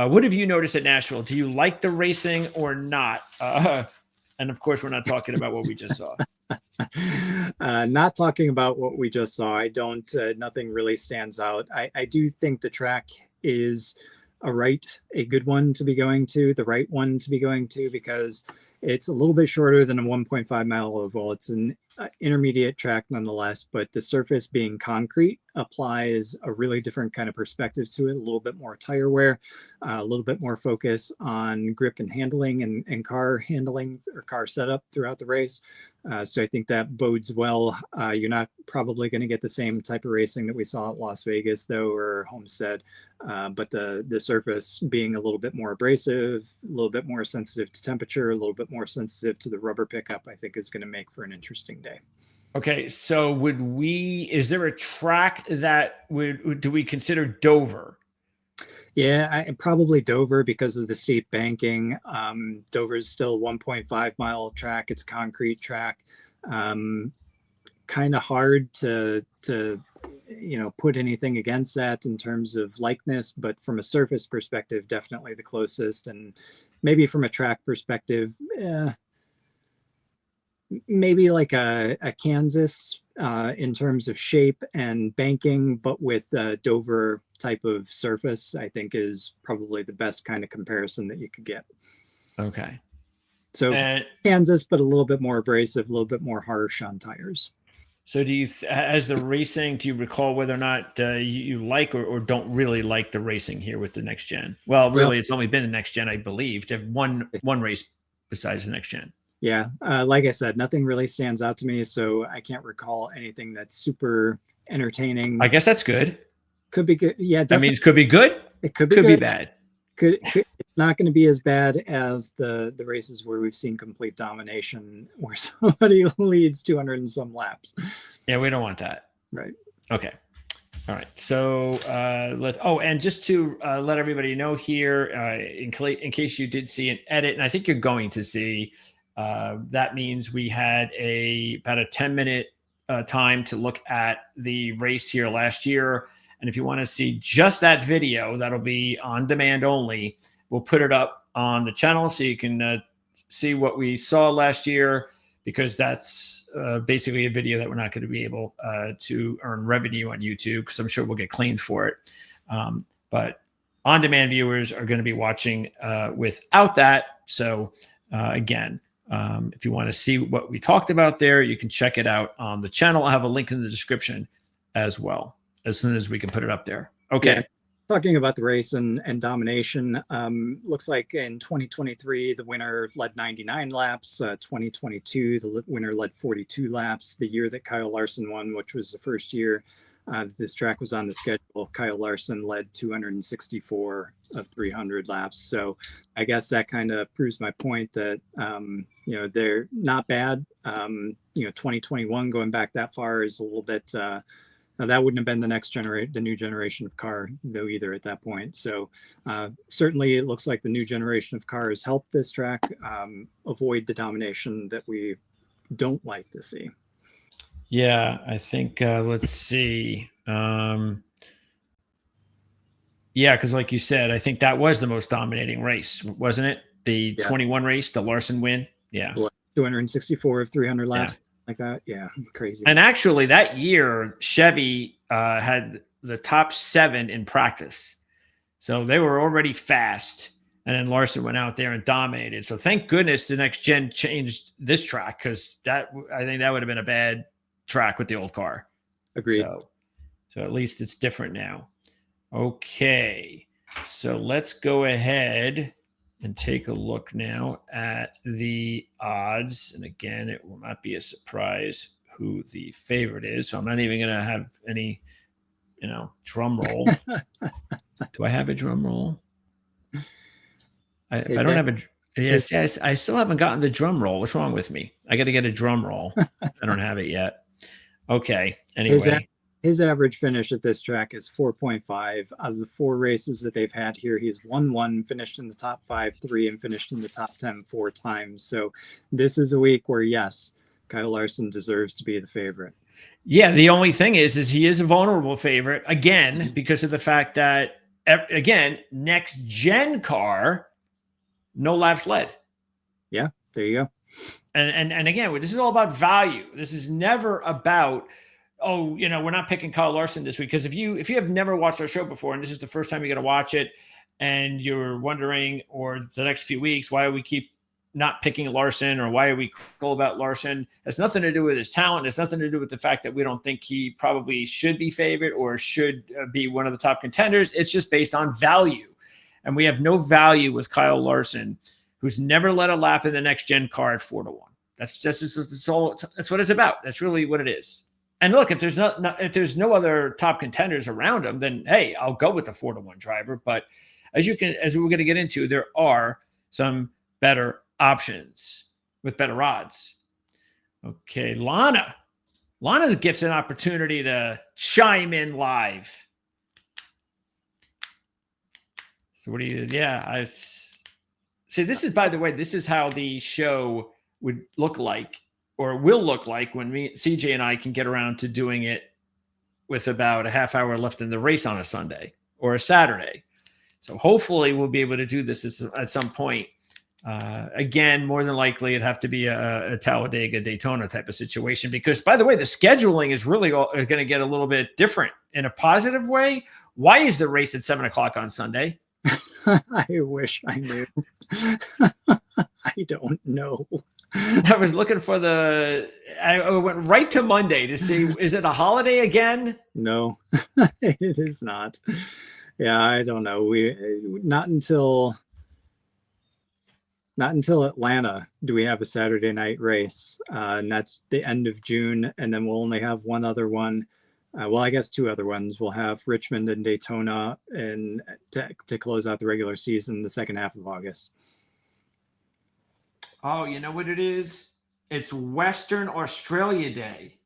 What have you noticed at Nashville? Do you like the racing or not? And of course, we're not talking about what we just saw. Not talking about what we just saw. I don't, nothing really stands out. I do think the track is a good one to be going to, the right one to be going to, because it's a little bit shorter than a 1.5 mile oval. It's an intermediate track nonetheless, but the surface being concrete applies a really different kind of perspective to it, a little bit more tire wear, a little bit more focus on grip and handling and car handling or car setup throughout the race. So I think that bodes well. You're not probably going to get the same type of racing that we saw at Las Vegas, though, or Homestead. But the surface being a little bit more abrasive, a little bit more sensitive to temperature, a little bit more sensitive to the rubber pickup, I think is going to make for an interesting day. Okay, so is there a track that do we consider Dover? Yeah, probably Dover because of the steep banking. Dover is still a 1.5 mile track. It's a concrete track. Kind of hard to put anything against that in terms of likeness, but from a surface perspective, definitely the closest. And maybe from a track perspective, maybe like a Kansas in terms of shape and banking, but with Dover type of surface, I think is probably the best kind of comparison that you could get. Okay. So Kansas, but a little bit more abrasive, a little bit more harsh on tires. So do you, as the racing, do you recall whether or not you like or don't really like the racing here with the next gen? Well, really, it's only been the next gen, I believe, to have one race besides the next gen. Yeah, like I said, nothing really stands out to me, so I can't recall anything that's super entertaining. I guess that's good. Could be good. Yeah, definitely. That means could be good. It could be bad. It's not going to be as bad as the races where we've seen complete domination, where somebody leads 200 and some laps. Yeah, we don't want that. Right. Okay. All right. So and just to let everybody know here, in case you did see an edit, and I think you're going to see, that means we had about a 10-minute time to look at the race here last year. And if you want to see just that video, that'll be on demand only. We'll put it up on the channel so you can see what we saw last year, because that's basically a video that we're not going to be able to earn revenue on YouTube, because I'm sure we'll get claimed for it. But on-demand viewers are going to be watching without that. So again, if you want to see what we talked about there, you can check it out on the channel. I'll have a link in the description as well, as soon as we can put it up there. Okay. Yeah. Talking about the race and domination, looks like in 2023, the winner led 99 laps. 2022, the winner led 42 laps. The year that Kyle Larson won, which was the first year this track was on the schedule, Kyle Larson led 264 of 300 laps. So I guess that kind of proves my point that, they're not bad. 2021 going back that far is a little bit, that wouldn't have been the new generation of car though either at that point. So certainly it looks like the new generation of cars helped this track avoid the domination that we don't like to see. Yeah, I think, let's see. Yeah, because like you said, I think that was the most dominating race, wasn't it? The 21 race, the Larson win. Yeah. 264 of 300 laps. Yeah. Like that. Yeah. Crazy. And actually that year, Chevy had the top 7 in practice. So they were already fast. And then Larson went out there and dominated. So thank goodness the next gen changed this track, because I think that would have been a bad track with the old car. Agreed. So at least it's different now. Okay. So let's go ahead and take a look now at the odds. And again, it will not be a surprise who the favorite is. So I'm not even going to have any, drum roll. Do I have a drum roll? If I don't have a, yes, I still haven't gotten the drum roll. What's wrong with me? I got to get a drum roll. I don't have it yet. Okay. Anyway. His average finish at this track is 4.5. Out of the 4 races that they've had here, he's won 1, finished in the top 5 3, and finished in the top 10 4 times. So this is a week where, yes, Kyle Larson deserves to be the favorite. Yeah, the only thing is he is a vulnerable favorite, again, because of the fact that again, next gen car, no laps led. Yeah, there you go. And again, this is all about value. This is never about, oh, we're not picking Kyle Larson this week. Because if you have never watched our show before and this is the first time you're going to watch it, and you're wondering, or the next few weeks, why we keep not picking Larson, or why are we critical about Larson, has nothing to do with his talent. It's nothing to do with the fact that we don't think he probably should be favored or should be one of the top contenders. It's just based on value. And we have no value with Kyle Larson, who's never led a lap in the next gen car at 4-1. That's what it's about. That's really what it is. And look, if there's no other top contenders around him, then hey, I'll go with the 4-1 driver. But as we're going to get into, there are some better options with better odds. Okay, Lana gets an opportunity to chime in live. So what do you? Yeah, I see. This is, by the way, this is how the show would look like, or will look like, when CJ and I can get around to doing it with about a half hour left in the race on a Sunday or a Saturday. So hopefully we'll be able to do this at some point. Again, more than likely it'd have to be a Talladega Daytona type of situation, because, by the way, the scheduling is really going to get a little bit different in a positive way. Why is the race at 7:00 on Sunday? I wish I knew. I don't know. I was looking for I went right to Monday to see, is it a holiday again? No, it is not. Yeah, I don't know. Not until Atlanta do we have a Saturday night race, and that's the end of June, and then we'll only have one other one. Well, I guess two other ones. We'll have Richmond and Daytona, and to close out the regular season, the second half of August. Oh, you know what it is? It's Western Australia Day.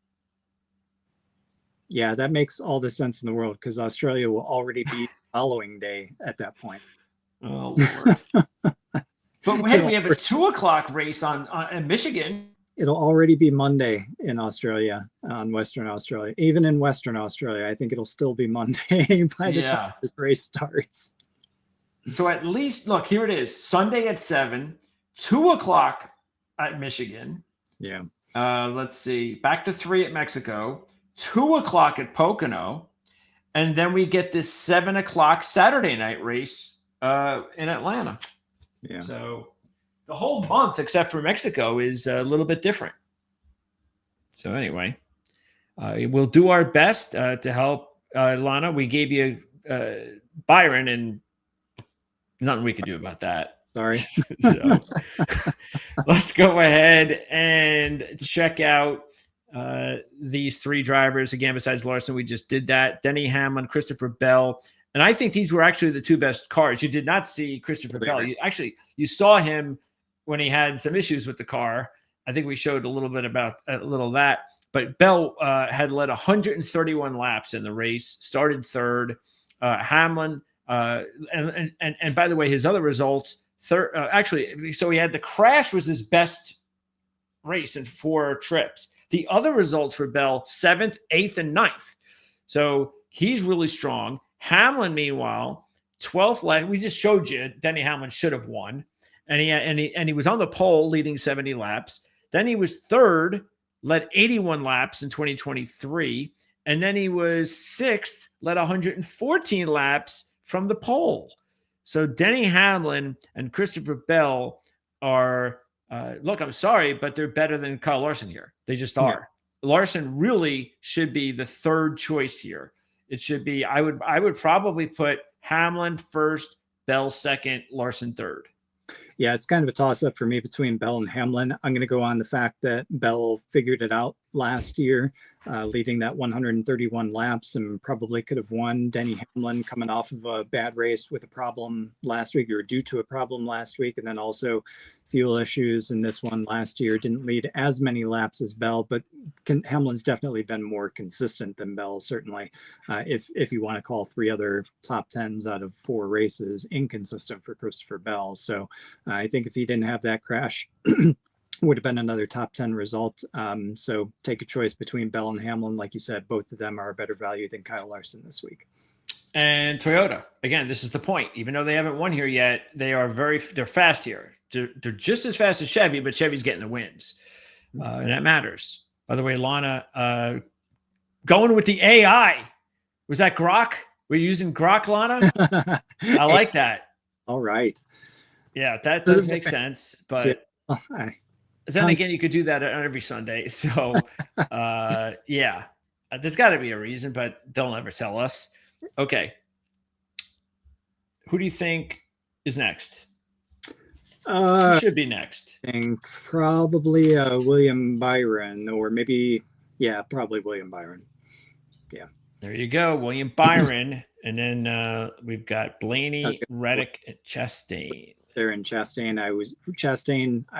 Yeah, that makes all the sense in the world, because Australia will already be the following day at that point. Oh, Lord. But hey, we have a 2:00 race in Michigan. It'll already be Monday in Australia, on Western Australia. Even in Western Australia, I think it'll still be Monday by the time this race starts. So at least, look, here it is. Sunday at 7, 2:00 at Michigan. Yeah. Let's see. Back to 3 at Mexico. 2:00 at Pocono. And then we get this 7:00 Saturday night race in Atlanta. Yeah. So the whole month, except for Mexico, is a little bit different. So anyway, we'll do our best to help Lana. We gave you Byron, and nothing we can do about that. Sorry. So let's go ahead and check out these three drivers. Again, besides Larson, we just did that. Denny Hamlin, Christopher Bell. And I think these were actually the two best cars. You did not see Christopher Bell. You saw him when he had some issues with the car. I think we showed a little bit about a little of that. But Bell had led 131 laps in the race, started third. Hamlin, and by the way, his other results, third. So he had the crash was his best race in 4 trips. The other results for Bell, 7th, 8th, and 9th. So he's really strong. Hamlin, meanwhile, 12th lap. We just showed you Denny Hamlin should have won, and he was on the pole leading 70 laps. Then he was third, led 81 laps in 2023, and then he was 6th, led 114 laps from the pole. So Denny Hamlin and Christopher Bell are look, I'm sorry, but they're better than Kyle Larson here. They just are. Yeah. Larson really should be the third choice here. It should be, I would probably put Hamlin first, Bell second, Larson third. Yeah, it's kind of a toss-up for me between Bell and Hamlin. I'm going to go on the fact that Bell figured it out last year, leading that 131 laps, and probably could have won. Denny Hamlin coming off of a bad race with a problem last week, or due to a problem last week, and then also fuel issues in this one last year. Didn't lead as many laps as Bell, but Hamlin's definitely been more consistent than Bell, certainly. If you want to call 3 other top 10s out of 4 races inconsistent for Christopher Bell. So I think if he didn't have that crash, would have been another top 10 result. So take a choice between Bell and Hamlin. Like you said, both of them are a better value than Kyle Larson this week. And Toyota, again, this is the point. Even though they haven't won here yet, they're fast here. They're just as fast as Chevy, but Chevy's getting the wins, and that matters. By the way, Lana, going with the AI. Was that Grok? Were you using Grok, Lana? I like that. All right. Yeah, that does make sense. But then again, you could do that on every Sunday. So, yeah, there's got to be a reason, but they'll never tell us. Okay. Who do you think is next? Who should be next? I think probably William Byron, or maybe, yeah, probably William Byron. Yeah. There you go, William Byron. And then we've got Blaney, Reddick, and Chastain. They're in Chastain. I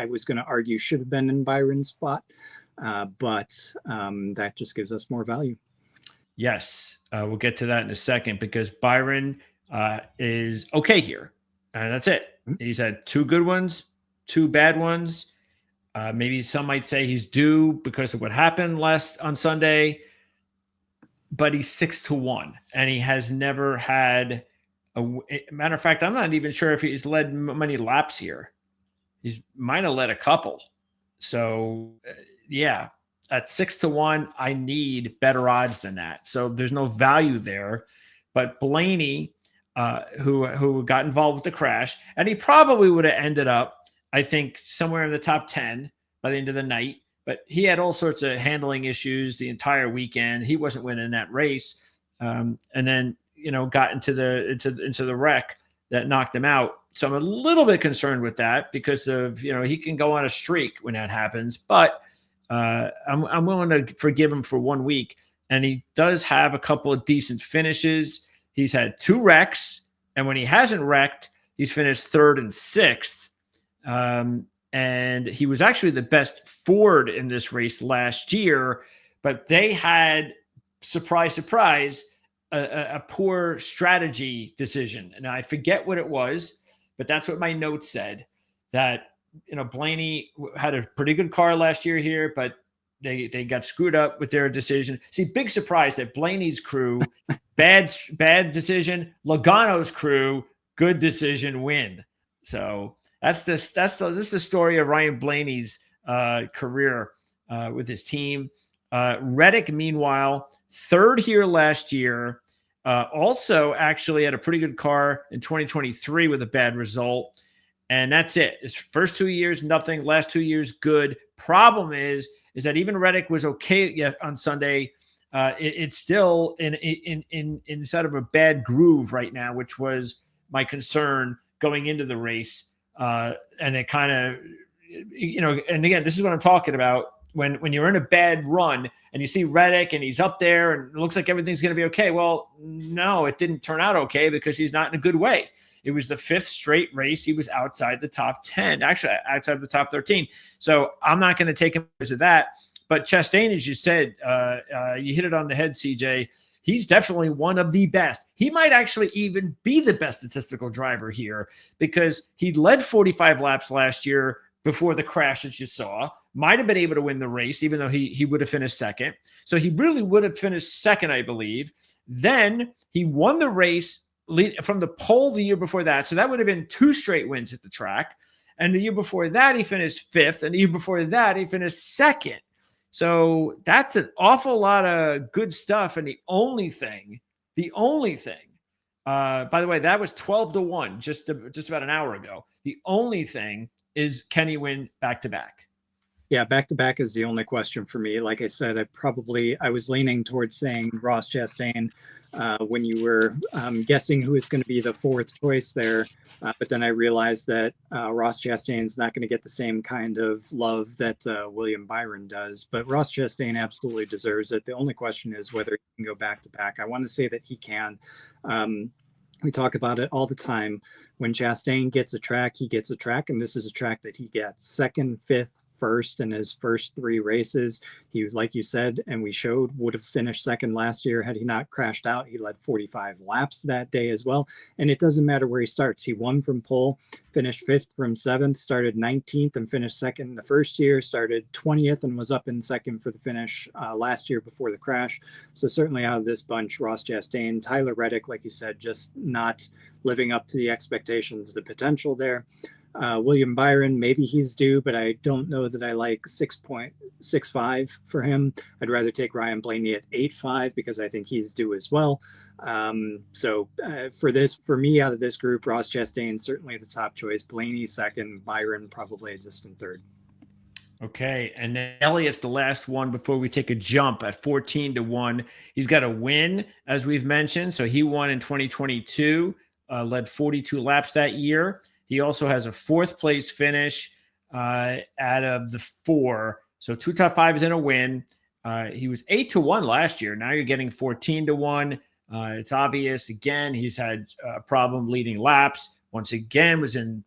was going to argue should have been in Byron's spot, but that just gives us more value. Yes, we'll get to that in a second because Byron is okay here. And that's it. Mm-hmm. He's had 2 good ones, 2 bad ones. Maybe some might say he's due because of what happened on Sunday. But he's 6-1, and he has never had matter of fact, I'm not even sure if he's led many laps here. He might have led a couple. So, yeah, at 6-1, I need better odds than that. So there's no value there. But Blaney, who got involved with the crash, and he probably would have ended up, I think, somewhere in the top 10 by the end of the night. But he had all sorts of handling issues the entire weekend. He wasn't winning that race, and then got into the wreck that knocked him out. So I'm a little bit concerned with that because of he can go on a streak when that happens. But I'm willing to forgive him for 1 week, and he does have a couple of decent finishes. He's had 2 wrecks, and when he hasn't wrecked, he's finished 3rd and 6th. And he was actually the best Ford in this race last year, but they had, surprise, surprise, a poor strategy decision. And I forget what it was, but that's what my notes said, that, Blaney had a pretty good car last year here, but they got screwed up with their decision. See, big surprise that Blaney's crew, bad decision, Logano's crew, good decision, win. So this is the story of Ryan Blaney's career with his team. Reddick, meanwhile, 3rd here last year. Also, actually had a pretty good car in 2023 with a bad result. And that's it. His first 2 years, nothing. Last 2 years, good. Problem is that even Reddick was okay on Sunday. It's still in sort of a bad groove right now, which was my concern going into the race. And it kind of, and again, this is what I'm talking about. When you're in a bad run and you see Reddick and he's up there and it looks like everything's going to be okay. Well, no, it didn't turn out okay because he's not in a good way. It was the 5th straight race. He was outside the top 10, actually outside the top 13. So I'm not going to take him because of that. But Chastain, as you said, you hit it on the head, CJ. He's definitely one of the best. He might actually even be the best statistical driver here because he led 45 laps last year before the crash that you saw. Might have been able to win the race, even though he would have finished 2nd. So he really would have finished 2nd, I believe. Then he won the race from the pole the year before that. So that would have been 2 straight wins at the track. And the year before that, he finished 5th. And the year before that, he finished 2nd. So that's an awful lot of good stuff. And the only thing, by the way, that was 12-1 just about an hour ago. The only thing is, can he win back-to-back? Yeah, back-to-back is the only question for me. Like I said, I was leaning towards saying Ross Chastain when you were guessing who is going to be the 4th choice there. But then I realized that Ross Chastain is not going to get the same kind of love that William Byron does. But Ross Chastain absolutely deserves it. The only question is whether he can go back-to-back. I want to say that he can. We talk about it all the time. When Chastain gets a track, he gets a track. And this is a track that he gets 2nd, 5th, first in his first 3 races. He, like you said, and we showed, would have finished second last year had he not crashed out. He led 45 laps that day as well. And it doesn't matter where he starts. He won from pole, finished 5th from 7th, started 19th and finished second the first year, started 20th and was up in second for the finish last year before the crash. So certainly out of this bunch, Ross Chastain, Tyler Reddick, like you said, just not living up to the expectations, the potential there. William Byron, maybe he's due, but I don't know that I like 6.65 for him. I'd rather take Ryan Blaney at 8.5 because I think he's due as well. For me, out of this group, Ross Chastain certainly the top choice. Blaney second, Byron probably a distant third. Okay, and then Elliott's the last one before we take a jump at 14-1. He's got a win, as we've mentioned. So he won in 2022, led 42 laps that year. He also has a 4th place finish out of the 4. So 2 top 5s and a win. He was 8-1 last year. Now you're getting 14-1. It's obvious. Again, he's had a problem leading laps. Once again, was in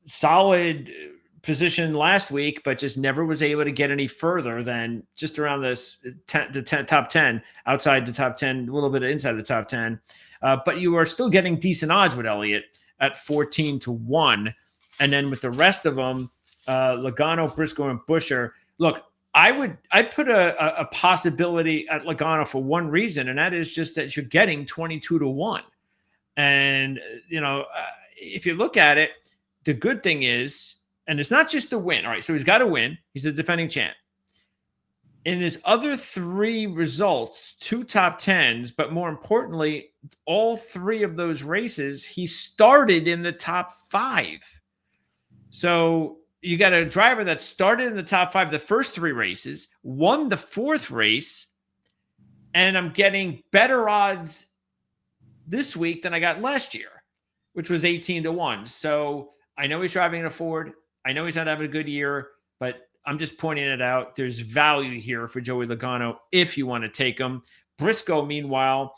solid position last week, but just never was able to get any further than just around the top 10, outside the top 10, a little bit inside the top 10. But you are still getting decent odds with Elliott at 14-1. And then with the rest of them, Logano, Briscoe, and Buescher. Look, I put a possibility at Logano for one reason, and that is just that you're getting 22-1. And, if you look at it, the good thing is, and it's not just the win. All right, so he's got to win. He's the defending champ. In his other 3 results, 2 top 10s, but more importantly, all 3 of those races, he started in the top 5. So you got a driver that started in the top 5 the first 3 races, won the 4th race, and I'm getting better odds this week than I got last year, which was 18-1. So I know he's driving a Ford. I know he's not having a good year, but I'm just pointing it out. There's value here for Joey Logano if you want to take him. Briscoe, meanwhile,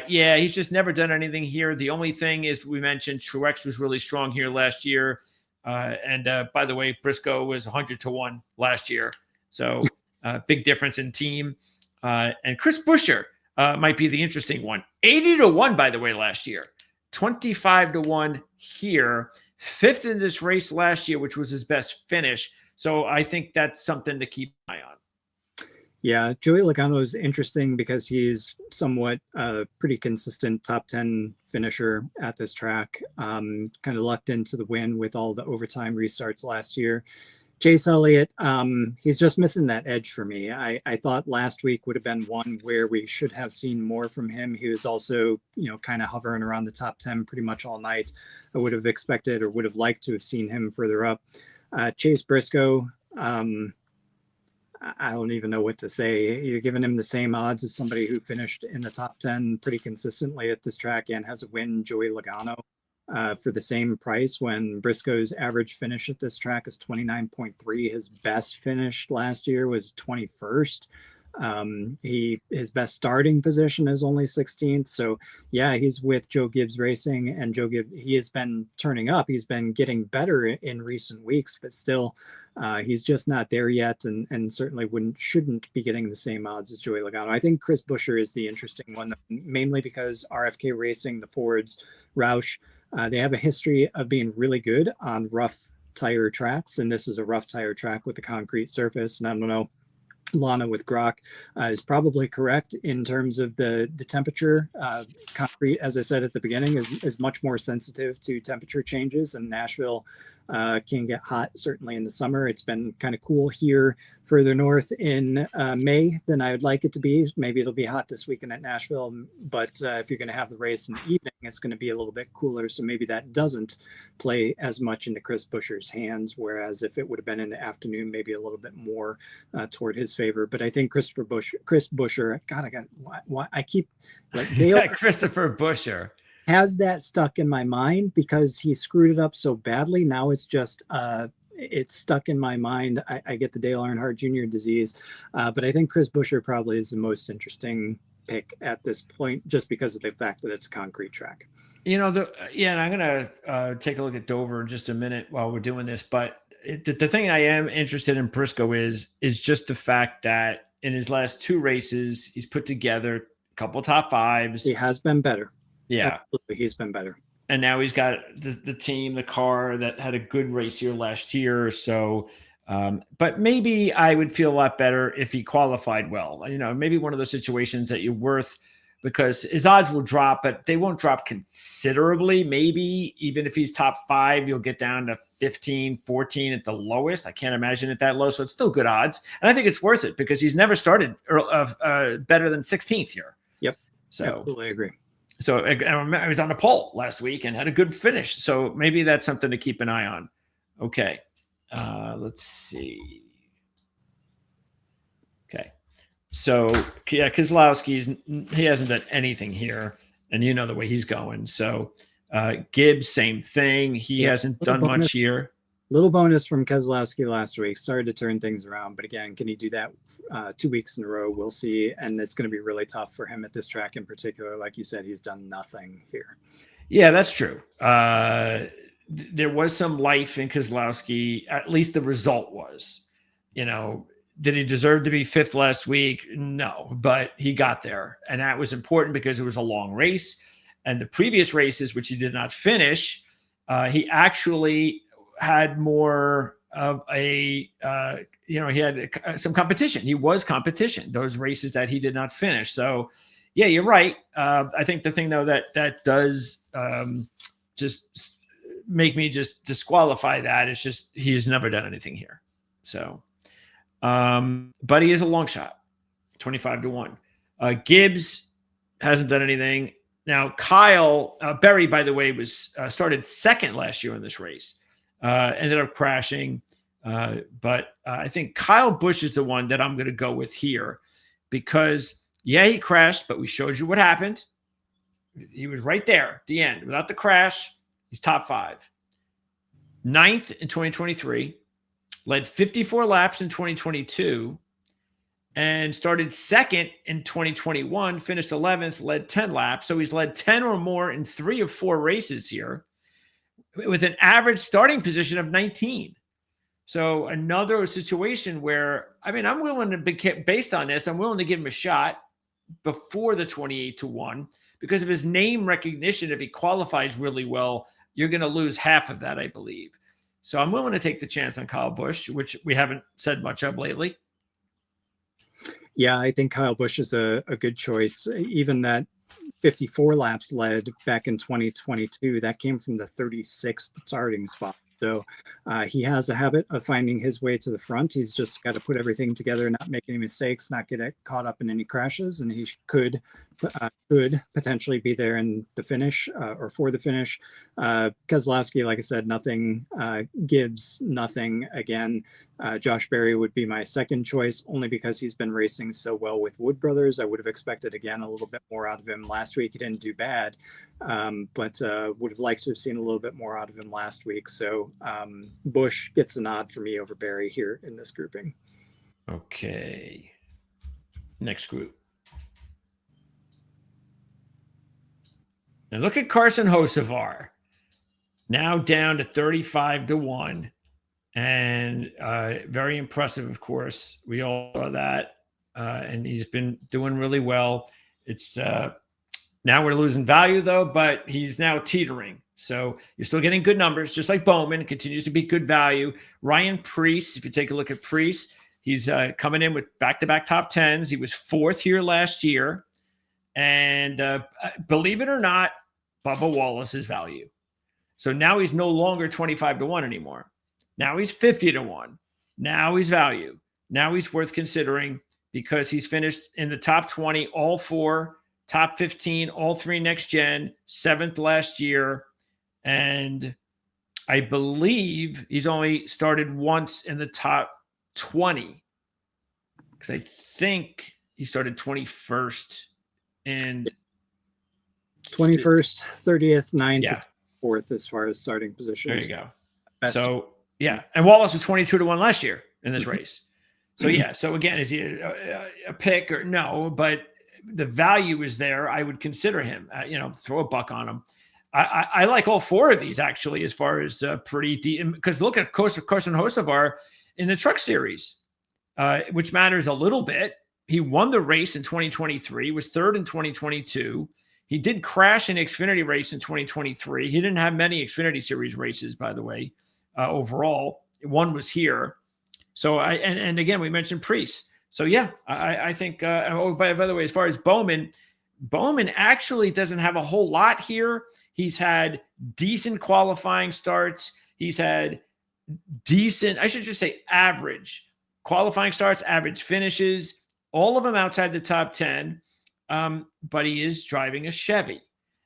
he's just never done anything here. The only thing is we mentioned Truex was really strong here last year. And by the way, Briscoe was 100-1 last year. So big difference in team. And Chris Buescher might be the interesting one. 80-1, by the way, last year. 25-1 here. 5th in this race last year, which was his best finish. So I think that's something to keep an eye on. Yeah, Joey Logano is interesting because he's somewhat pretty consistent top 10 finisher at this track. Kind of lucked into the win with all the overtime restarts last year. Chase Elliott, he's just missing that edge for me. I thought last week would have been one where we should have seen more from him. He was also, kind of hovering around the top 10 pretty much all night. I would have expected or would have liked to have seen him further up. Chase Briscoe, I don't even know what to say. You're giving him the same odds as somebody who finished in the top 10 pretty consistently at this track and has a win, Joey Logano, for the same price when Briscoe's average finish at this track is 29.3. His best finish last year was 21st. His best starting position is only 16th. So yeah, he's with Joe Gibbs Racing, and Joe Gibbs, he has been turning up. He's been getting better in recent weeks, but still he's just not there yet, and certainly shouldn't be getting the same odds as Joey Logano. I think Chris Buescher is the interesting one, mainly because RFK Racing, the Fords, Roush, they have a history of being really good on rough tire tracks, and this is a rough tire track with a concrete surface. And I don't know, Lana with Grok is probably correct in terms of the temperature. Concrete, as I said at the beginning, is much more sensitive to temperature changes, and Nashville can get hot, certainly in the summer. It's been kind of cool here further north in May than I would like it to be. Maybe it'll be hot this weekend at Nashville, but if you're going to have the race in the evening, it's going to be a little bit cooler. So maybe that doesn't play as much into Chris Buescher's hands, whereas if it would have been in the afternoon, maybe a little bit more toward his favor. But I think Chris Buescher, God, I keep like Christopher Buescher has that stuck in my mind because he screwed it up so badly. Now it's just it's stuck in my mind. I get the Dale Earnhardt Jr. disease, but I think Chris Buescher probably is the most interesting pick at this point, just because of the fact that it's a concrete track. And I'm gonna take a look at Dover in just a minute while we're doing this, but the thing I am interested in Briscoe is just the fact that in his last 2 races, he's put together a couple top 5s. He has been better. Yeah. Absolutely, he's been better. And now he's got the team, the car that had a good race year last year. So, but maybe I would feel a lot better if he qualified well. Maybe one of those situations that you're worth, because his odds will drop, but they won't drop considerably. Maybe even if he's top 5, you'll get down to 15, 14 at the lowest. I can't imagine it that low. So it's still good odds. And I think it's worth it because he's never started better than 16th here. Yep. So absolutely agree. So I was on the pole last week and had a good finish. So maybe that's something to keep an eye on. Okay. Let's see. Okay. So, yeah, Keselowski, he hasn't done anything here. And you know the way he's going. So Gibbs, same thing. He hasn't done much here. Little bonus from Keselowski last week. Started to turn things around. But again, can he do that 2 weeks in a row? We'll see. And it's going to be really tough for him at this track in particular. Like you said, he's done nothing here. Yeah, that's true. There was some life in Keselowski. At least the result was. Did he deserve to be 5th last week? No, but he got there. And that was important because it was a long race. And the previous races, which he did not finish, he actually had more of he had some competition. He was competition, those races that he did not finish. So, yeah, you're right. I think the thing, though, that does just make me just disqualify that is just he's never done anything here. So, but he is a long shot, 25-1. Gibbs hasn't done anything. Now, Kyle Berry, by the way, was started 2nd last year in this race. Ended up crashing. But I think Kyle Busch is the one that I'm going to go with here because, yeah, he crashed, but we showed you what happened. He was right there at the end. Without the crash, he's top 5. 9th in 2023, led 54 laps in 2022, and started 2nd in 2021, finished 11th, led 10 laps. So he's led 10 or more in 3 of 4 races here, with an average starting position of 19. So another situation where, I'm willing to be, based on this, I'm willing to give him a shot before the 28-1 because of his name recognition. If he qualifies really well, you're going to lose half of that, I believe. So I'm willing to take the chance on Kyle Busch, which we haven't said much of lately. Yeah, I think Kyle Busch is a good choice. Even that 54 laps led back in 2022, that came from the 36th starting spot. So he has a habit of finding his way to the front. He's just got to put everything together, not make any mistakes, not get caught up in any crashes, and he could potentially be there in the finish or for the finish. Keselowski, like I said, nothing. Gibbs, nothing. Again, Josh Berry would be my second choice, only because he's been racing so well with Wood Brothers. I would have expected, again, a little bit more out of him last week. He didn't do bad, but would have liked to have seen a little bit more out of him last week. So Busch gets a nod for me over Berry here in this grouping. Okay. Next group. Now look at Carson Hocevar, now down to 35-1, and very impressive, of course. We all saw that, and he's been doing really well. It's now we're losing value, though, but he's now teetering. So you're still getting good numbers, just like Bowman continues to be good value. Ryan Preece, if you take a look at Preece, he's coming in with back-to-back top 10s. He was 4th here last year. And believe it or not, Bubba Wallace is value. So now he's no longer 25-1 anymore. Now he's 50-1. Now he's value. Now he's worth considering because he's finished in the top 20, all 4, top 15, all 3 next gen, 7th last year. And I believe he's only started once in the top 20 because I think he started 21st. And 21st, 30th, 9th, 4th as far as starting positions. There you go. Best. So, yeah. And Wallace was 22-1 last year in this race. So, yeah. So, again, is he a pick or no? But the value is there. I would consider him, throw a buck on him. I like all four of these actually, as far as pretty deep. Because look at Carson Hocevar in the Truck Series, which matters a little bit. He won the race in 2023, was third in 2022. He did crash in the Xfinity race in 2023. He didn't have many Xfinity Series races, by the way, overall. One was here. So and again, we mentioned Priest. So yeah, I think. By the way, as far as Bowman actually doesn't have a whole lot here. He's had decent qualifying starts. He's had decent, I should just say average qualifying starts, average finishes, all of them outside the top 10. But he is driving a Chevy.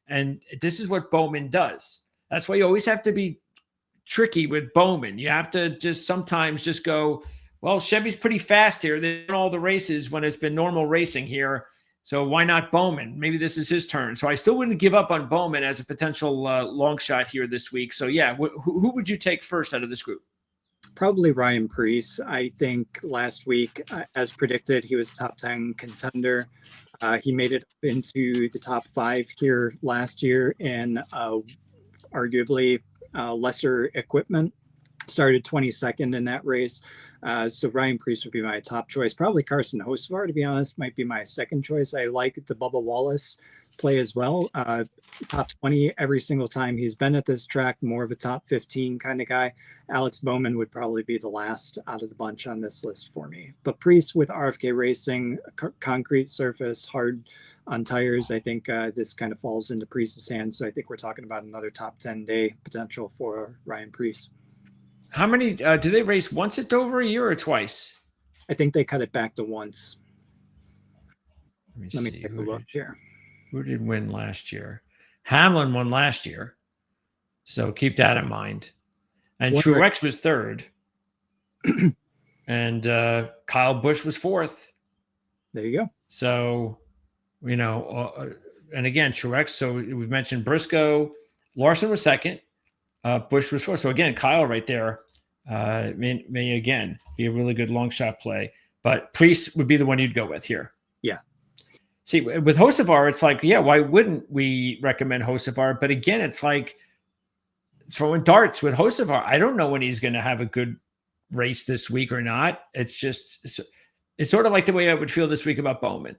And this is what Bowman does. That's why you always have to be tricky with Bowman. You have to just sometimes just go, well, Chevy's pretty fast here. They've done all the races when it's been normal racing here. So why not Bowman? Maybe this is his turn. So I still wouldn't give up on Bowman as a potential long shot here this week. So yeah, who would you take first out of this group? Probably Ryan Preece. I think last week, as predicted, he was a top 10 contender. He made it into the top 5 here last year in arguably lesser equipment. Started 22nd in that race. So Ryan Preece would be my top choice. Probably Carson Hocevar, to be honest, might be my second choice. I like the Bubba Wallace play as well. Top 20 every single time he's been at this track, more of a top 15 kind of guy. Alex Bowman would probably be the last out of the bunch on this list for me. But Preece with RFK Racing, concrete surface, hard on tires, I think this kind of falls into Preece's hands. So I think we're talking about another top 10 day potential for Ryan Preece. How many do they race once at Dover a year or twice? I think they cut it back to once. Let me take a look here. Who did win last year? Hamlin won last year. So keep that in mind. And Truex was third. And Kyle Busch was fourth. There you go. So, and again, Truex. So we've mentioned Briscoe. Larson was second. Busch was fourth. So again, Kyle right there may again be a really good long shot play. But Preece would be the one you'd go with here. Yeah. See, with Hocevar, it's like, yeah, why wouldn't we recommend Hocevar? But again, it's like throwing darts with Hocevar. I don't know when he's going to have a good race this week or not. It's sort of like the way I would feel this week about Bowman.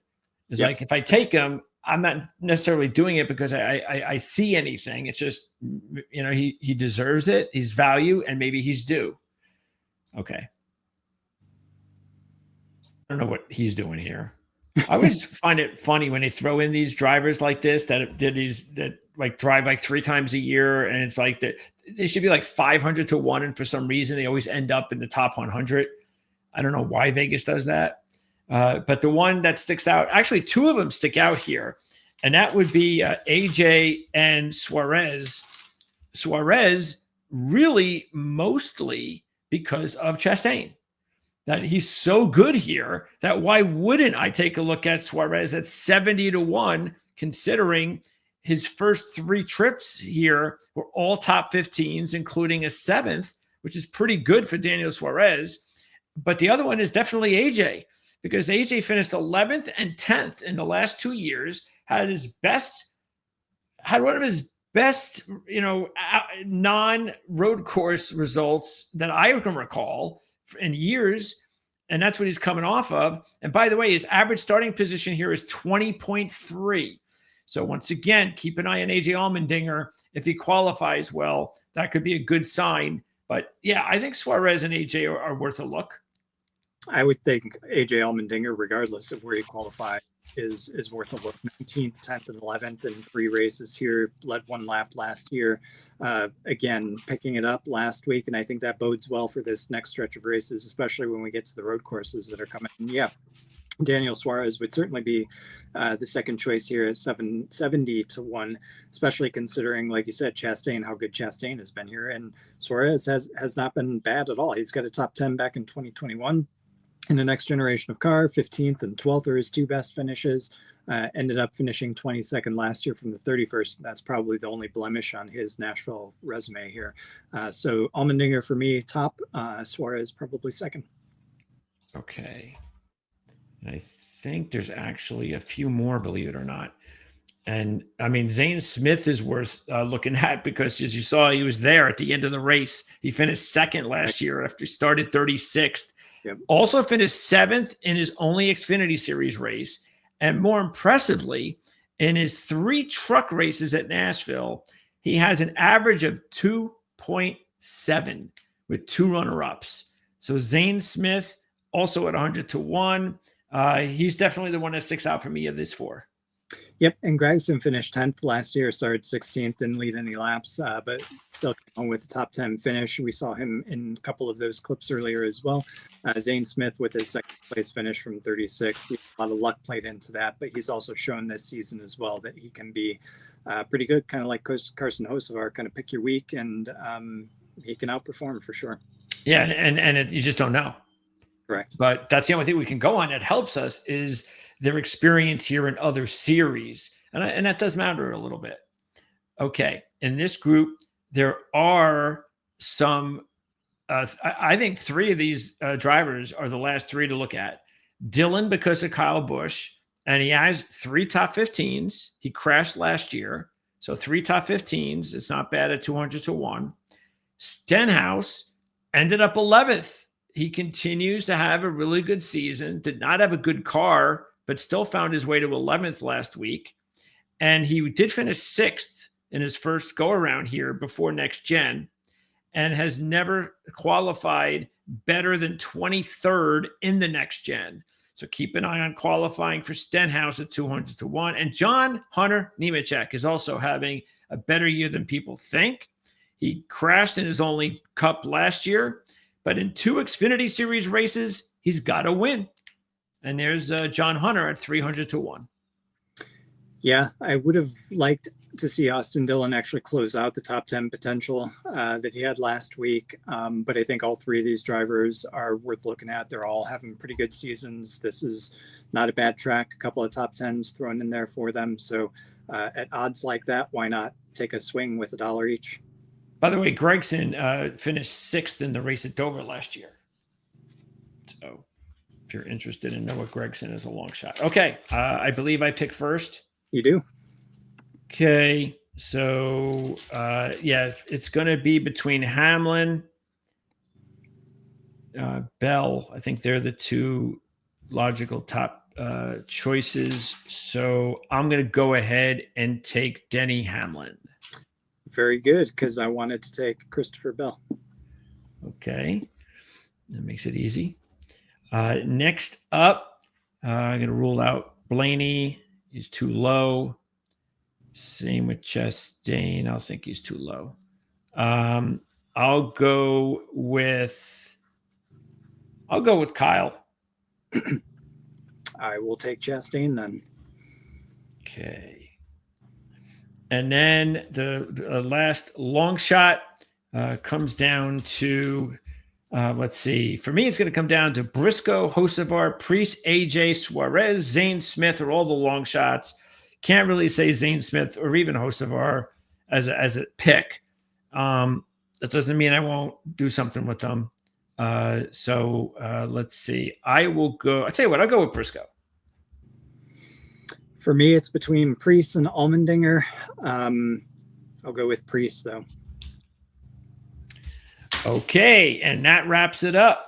It's like, if I take him, I'm not necessarily doing it because I see anything. It's just, he deserves it. He's value and maybe he's due. Okay. I don't know what he's doing here. I always find it funny when they throw in these drivers like this that drive like 3 times a year, and it's like that they should be like 500 to 1, and for some reason they always end up in the top 100. I don't know why Vegas does that, but the one that sticks out, actually 2 of them stick out here, and that would be AJ and Suarez. Suarez really mostly because of Chastain. That he's so good here that why wouldn't I take a look at Suarez at 70 to 1, considering his first 3 trips here were all top 15s, including a 7th, which is pretty good for Daniel Suarez. But the other one is definitely AJ, because AJ finished 11th and 10th in the last 2 years, had one of his best, non-road course results that I can recall in years, and that's what he's coming off of. And by the way, his average starting position here is 20.3. So once again, keep an eye on AJ Allmendinger. If he qualifies well, that could be a good sign. But yeah, I think Suarez and AJ are worth a look. I would think AJ Allmendinger, regardless of where he qualified, is worth a look. 19th, 10th, and 11th in 3 races here. Led 1 lap last year. Again, picking it up last week, and I think that bodes well for this next stretch of races, especially when we get to the road courses that are coming. And yeah, Daniel Suarez would certainly be the second choice here at 70 to 1, especially considering, like you said, Chastain, how good Chastain has been here. And Suarez has not been bad at all. He's got a top 10 back in 2021. In the next generation of car, 15th and 12th are his 2 best finishes. Ended up finishing 22nd last year from the 31st. That's probably the only blemish on his Nashville resume here. So Allmendinger for me, top. Suarez probably second. Okay. And I think there's actually a few more, believe it or not. And I mean, Zane Smith is worth looking at because, as you saw, he was there at the end of the race. He finished second last year after he started 36th. Yep. Also finished seventh in his only Xfinity Series race. And more impressively, in his 3 truck races at Nashville, he has an average of 2.7 with 2 runner-ups. So Zane Smith also at 100-1. He's definitely the one that sticks out for me of this 4. Yep, and Gregson finished 10th last year, started 16th, didn't lead any laps, but still came home with a top 10 finish. We saw him in a couple of those clips earlier as well. Zane Smith with his second place finish from 36. A lot of luck played into that, but he's also shown this season as well that he can be pretty good, kind of like Carson Hocevar, kind of pick your week, and he can outperform for sure. Yeah, and you just don't know. Correct. But that's the only thing we can go on that helps us is their experience here in other series. And that does matter a little bit. Okay. In this group, there are some, I think 3 of these drivers are the last 3 to look at. Dylan, because of Kyle Busch, and he has 3 top 15s. He crashed last year. So 3 top 15s. It's not bad at 200-1. Stenhouse ended up 11th. He continues to have a really good season, did not have a good car, but still found his way to 11th last week. And he did finish 6th in his first go around here before next gen, and has never qualified better than 23rd in the next gen. So keep an eye on qualifying for Stenhouse at 200-1. And John Hunter Nemechek is also having a better year than people think. He crashed in his only cup last year, but in 2 Xfinity Series races, he's got a win. And there's John Hunter at 300-1. Yeah, I would have liked to see Austin Dillon actually close out the top 10 potential that he had last week. But I think all 3 of these drivers are worth looking at. They're all having pretty good seasons. This is not a bad track. A couple of top 10s thrown in there for them. So at odds like that, why not take a swing with $1 each? By the way, Gregson finished 6th in the race at Dover last year. So if you're interested in Noah Gregson as a long shot. Okay, I believe I picked first. You do. Okay, so yeah, it's going to be between Hamlin, Bell. I think they're the 2 logical top choices. So I'm going to go ahead and take Denny Hamlin. Very good, because I wanted to take Christopher Bell. Okay, that makes it easy. Next up, I'm going to rule out Blaney. He's too low. Same with Chastain. I think he's too low. I'll go with Kyle. I will take Chastain then. Okay. And then the last long shot comes down to, let's see. For me, it's going to come down to Briscoe, Hocevar, Priest, AJ, Suarez, Zane Smith are all the long shots. Can't really say Zane Smith or even Hocevar as a pick. That doesn't mean I won't do something with them. So let's see. I will go. I'll tell you what. I'll go with Briscoe. For me, it's between Priest and Allmendinger. I'll go with Priest, though. Okay, and that wraps it up.